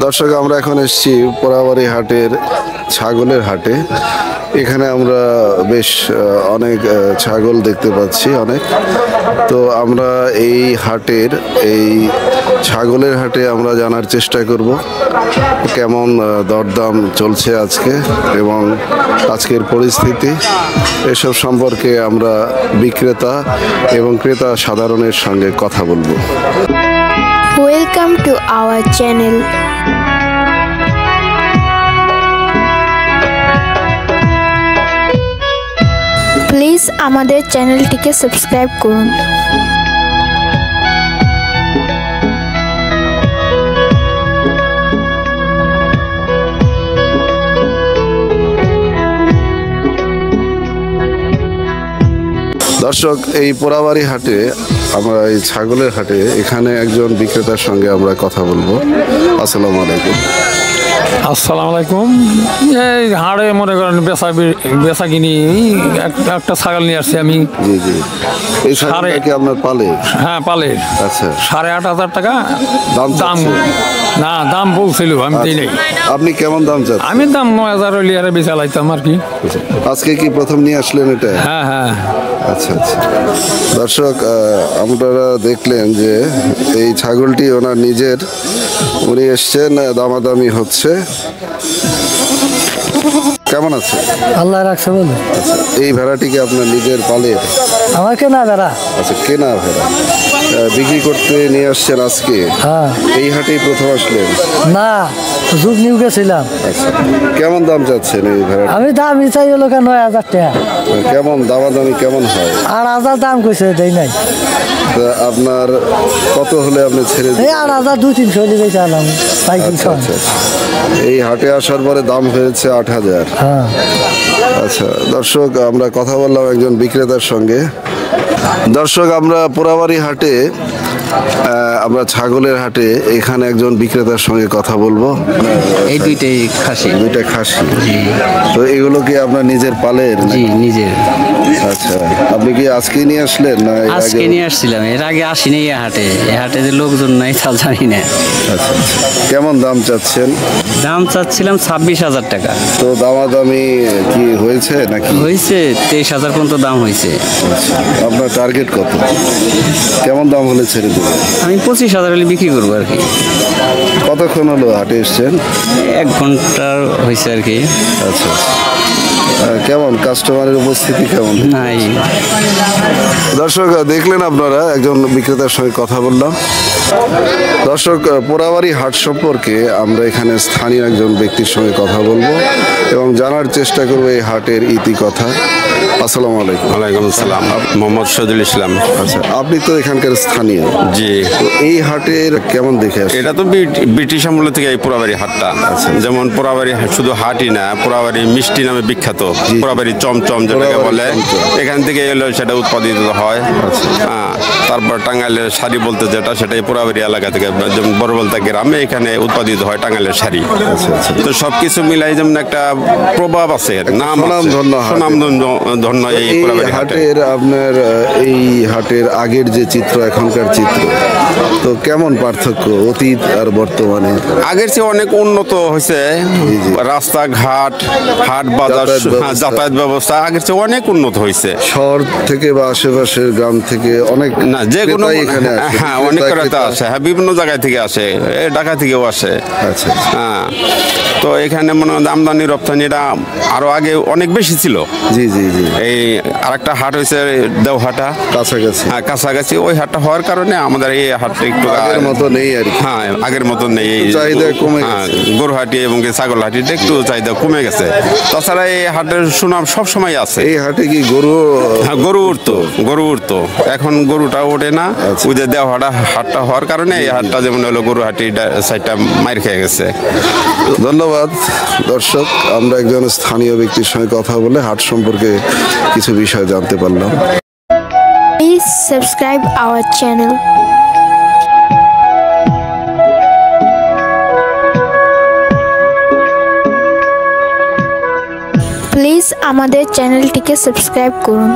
দর্শক, আমরা এখন এসেছি পোড়াবাড়ি হাটের ছাগলের হাটে। এখানে আমরা বেশ অনেক ছাগল দেখতে পাচ্ছি অনেক। তো আমরা এই ছাগলের হাটে আমরা জানার চেষ্টা করব কেমন দরদাম চলছে আজকে এবং আজকের পরিস্থিতি, এসব সম্পর্কে আমরা বিক্রেতা এবং ক্রেতা সাধারণের সঙ্গে কথা বলবো। Welcome to our channel. Please আমাদের চ্যানেলটিকে সাবস্ক্রাইব করুন। দর্শক, এই পোড়াবাড়ি হাটে আমরা এই ছাগলের হাটে এখানে একজন বিক্রেতার সঙ্গে আমরা কথা বলবো। আসসালামু আলাইকুম। আসসালামু আলাইকুম। এই হাড়ে মনে করেন বেচা কিনি একটা ছাগল নিয়ে আসছি আমি। জি জি, এই ছাগলটা কি আপনার পালের? হ্যাঁ, পালের। আচ্ছা, 8,500 টাকা দাম। না, দাম বলছিল, আমি দিই নাই। আপনি কেমন দাম চাচ্ছেন? আমি দাম 9,000 হইলে আর বেচা লাইতাম আর কি। আজকে কি প্রথম নিয়ে আসলেন এটা? হ্যাঁ হ্যাঁ। আচ্ছা আচ্ছা। দর্শক, আপনারা দেখলেন যে এই ছাগলটি ওনার নিজের, উনি এসছেন, দামাদামি হচ্ছে। কেমন আছে? আল্লাহ রাখছে বলে। আচ্ছা, এই ভেড়াটি কি আপনার নিজের পালের? আমার কেনা ভেড়া। আচ্ছা, কেনা ভেড়া বিক্রি করতে নিয়ে আসছেন আজকে? হ্যাঁ। এই হাটেই প্রথম আসলেন? না, যুগ নিউ গেছিলাম। আচ্ছা, কেমন দাম চাচ্ছেন এই ভেড়া? আমি দাম চাই হলো 9,000 টাকা। কেমন দামাদামি কেমন হয়? 8,000 দাম কইছে, দেই নাই। আপনার কত হলে আপনি ছেড়ে এই দিবেন? 8,000 2-300 হলে বেচালাম। আচ্ছা আচ্ছা। এই হাটে আসার পরে দাম হয়েছে 8,000। হ্যাঁ। আচ্ছা দর্শক, আমরা কথা বললাম একজন বিক্রেতার সঙ্গে। দর্শক, আমরা পোড়াবাড়ি হাটে, আমরা ছাগলের হাটে, এখানে একজন বিক্রেতার সঙ্গে কথা বলবো। এই দুইটা খাসি। তো এগুলো কি আপনার নিজের পালের? জি, নিজের। আচ্ছা, আপনি কি আজকে নিয়ে আসলেন না আজকে নিয়ে আসছিলাম, এর আগে আসিনি এই হাটে। এই হাটে যে লোকজন নাই তা জানি না। আচ্ছা, কেমন দাম চাচ্ছেন? দাম চাচ্ছিলাম 26,000 টাকা। তো দামাদামি কি হয়েছে নাকি? হয়েছে 23,000 পর্যন্ত দাম হয়েছে। আপনার টার্গেট কত? কেমন দাম হলে ছেড়ে দেবেন? আমি 25,000 হলে বিক্রি করবো আর কি। কতক্ষণ হলো হাটে এসছেন? 1 ঘন্টার হয়েছে আর কি। আচ্ছা, কেমন কাস্টমারের উপস্থিতি কেমন? নাই। দর্শক, দেখলেন আপনারা, একজন বিক্রেতার সঙ্গে কথা বললাম। দর্শক, পোড়াবাড়ি হাট সম্পর্কে আমরা এখানে স্থানীয় একজন ব্যক্তির সঙ্গে কথা বলবো এবং জানার চেষ্টা করবো এই হাটের ইতিকথা। আসসালামু আলাইকুম। ওয়ালাইকুম আসসালাম। মোহাম্মদ শহীদুল ইসলাম। আচ্ছা, আপনি তো এখানকার স্থানীয়। জি। তো এই হাটের কেমন দেখে আসছেন? এটা তো ব্রিটিশ আমল থেকে এই পোড়াবাড়ি হাটটা। যেমন পোড়াবাড়ি শুধু হাটই না, পোড়াবাড়ি মিষ্টি নামে বিখ্যাত। পোড়াবাড়ি চমচম যেটাকে বলে, এখান থেকে এলো সেটা উৎপাদিত হয়। হ্যাঁ, তারপর টাঙ্গাইলের শাড়ি বলতে যেটা, সেটাই পোড়াবাড়ি এলাকা থেকে, যেমন বড়বলতা গ্রামে এখানে উৎপাদিত হয় টাঙ্গাইলের শাড়ি। তো সবকিছু মিলাই যেমন একটা প্রভাব আছে, সুনামধন্য এই হাটের। আপনার এই হাটের আগের যে চিত্র, এখনকার চিত্র, তো কেমন পার্থক্য অতীত আর বর্তমানে? আগের চেয়ে অনেক উন্নত হয়েছে। রাস্তাঘাট, হাট বাজার, যাতায়াত ব্যবস্থা আগের চেয়ে অনেক উন্নত হয়েছে। শহর থেকে বা আশেপাশের গ্রাম থেকে অনেক, না যে কোনো, হ্যাঁ অনেক ক্রেতা আসে। হ্যাঁ, বিভিন্ন জায়গায় থেকে আসে, ঢাকা থেকেও আসে। আচ্ছা। হ্যাঁ, তো এখানে মনে হয় আমদানি রপ্তানিটা আরো আগে অনেক বেশি ছিল। জি জি জি। এই আরেকটা হাট হয়েছে দেওহাটা, কাছাকাছি। হ্যাঁ, কাছাকাছি। ওই হাটটা হওয়ার কারণে আমাদের এই হাটটা একটু আগের মতো নেই আর কি। হ্যাঁ, আগের মতো নেই। চাহিদা কমে গেছে। গরুহাটি এবং ছাগলহাটিটা একটু চাহিদা কমে গেছে। তাছাড়া এই হাটের সুনাম সব সময় আছে। এই হাটে কি গরু? হ্যাঁ, গরু উঠতো। এখন গরুটা ওঠে না। ওই যে দেওহাটা হাটটা হওয়ার কারণে এই হাটটা যেমন হলো গরুহাটি সাইডটা মাইর খেয়ে গেছে। ধন্যবাদ। দর্শক, আমরা একজন স্থানীয় ব্যক্তির সঙ্গে কথা বলে হাট সম্পর্কে কিছু বিষয় জানতে পারলাম। Please subscribe our channel. Please আমাদের চ্যানেলটিকে সাবস্ক্রাইব করুন।